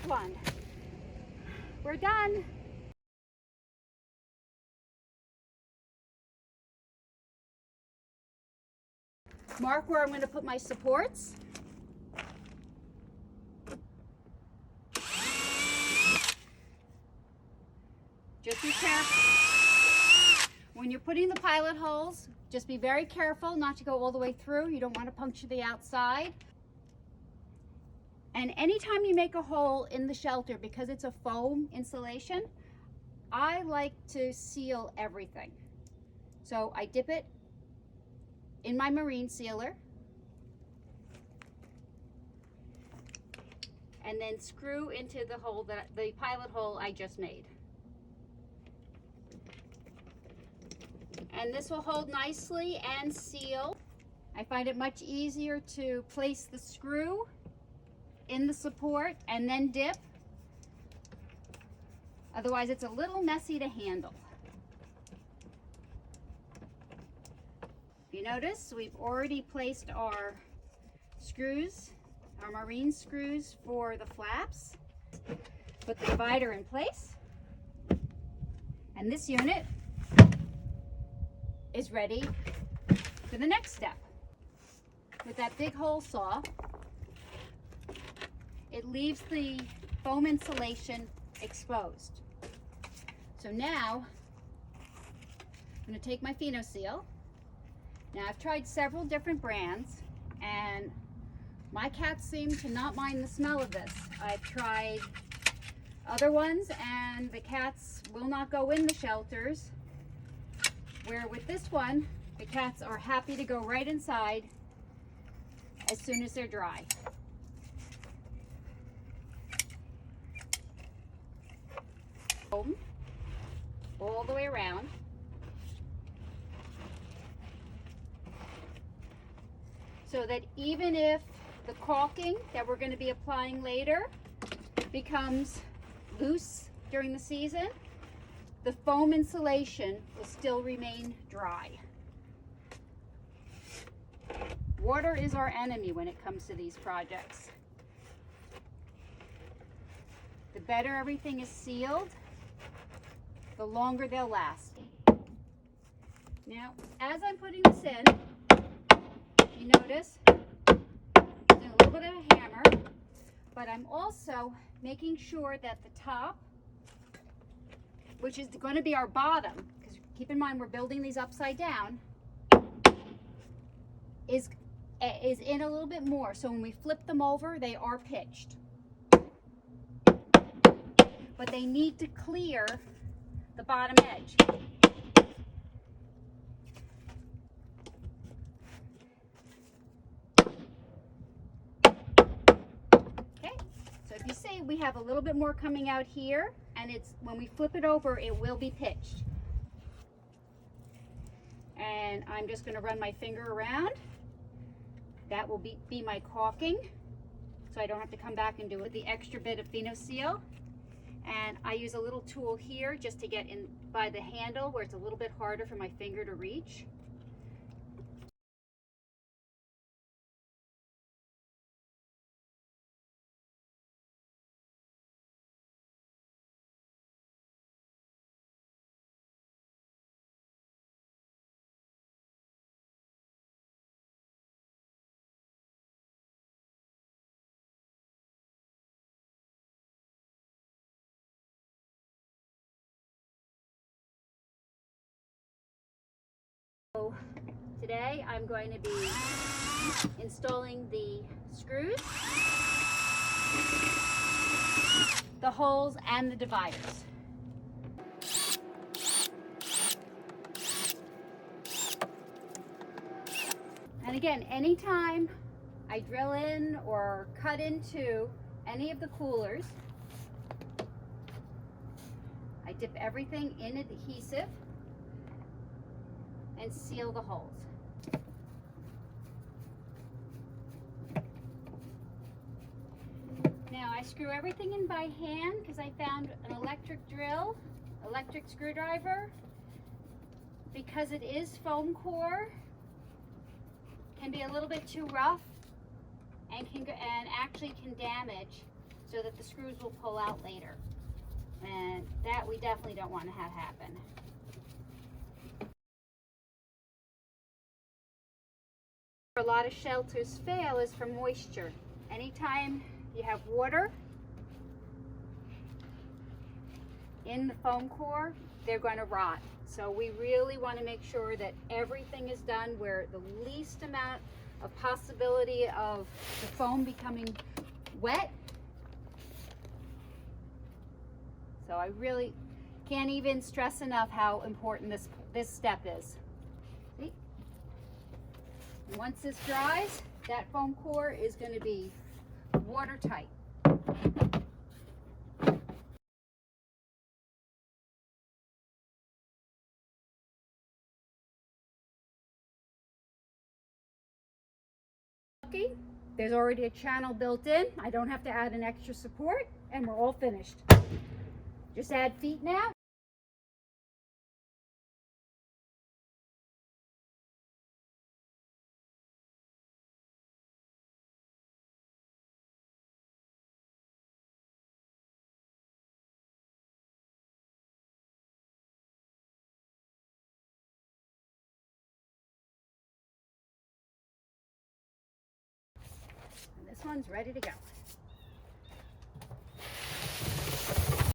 one. We're done. Mark where I'm going to put my supports. Just be careful. When you're putting the pilot holes, just be very careful not to go all the way through. You don't want to puncture the outside. And anytime you make a hole in the shelter, because it's a foam insulation, I like to seal everything. So I dip it in my marine sealer and then screw into the hole, the pilot hole I just made. And this will hold nicely and seal. I find it much easier to place the screw in the support and then dip. Otherwise it's a little messy to handle. If you notice, we've already placed our screws, our marine screws for the flaps. Put the divider in place. And this unit is ready for the next step. With that big hole saw, it leaves the foam insulation exposed. So now I'm going to take my Pheno-Seal. Now I've tried several different brands and my cats seem to not mind the smell of this. I've tried other ones and the cats will not go in the shelters, where with this one the cats are happy to go right inside as soon as they're dry. Foam all the way around. So that even if the caulking that we're going to be applying later becomes loose during the season, the foam insulation will still remain dry. Water is our enemy when it comes to these projects. The better everything is sealed, the longer they'll last. Now, as I'm putting this in, you notice a little bit of a hammer, but I'm also making sure that the top, which is going to be our bottom, because keep in mind we're building these upside down, is in a little bit more. So when we flip them over, they are pitched. But they need to clear the bottom edge. Okay, so if you see, we have a little bit more coming out here, and it's when we flip it over, it will be pitched. And I'm just going to run my finger around. That will be my caulking, so I don't have to come back and do it. The extra bit of Pheno-Seal. And I use a little tool here just to get in by the handle where it's a little bit harder for my finger to reach. So today I'm going to be installing the screws, the holes, and the dividers. And again, anytime I drill in or cut into any of the coolers, I dip everything in adhesive and seal the holes. Now I screw everything in by hand because I found an electric screwdriver, because it is foam core, can be a little bit too rough and actually can damage so that the screws will pull out later. And that we definitely don't want to have happen. A lot of shelters fail is from moisture. Anytime you have water in the foam core, they're going to rot. So we really want to make sure that everything is done where the least amount of possibility of the foam becoming wet. So I really can't even stress enough how important this step is. See? And once this dries, that foam core is going to be watertight. There's already a channel built in. I don't have to add an extra support, and we're all finished. Just add feet now. And this one's ready to go.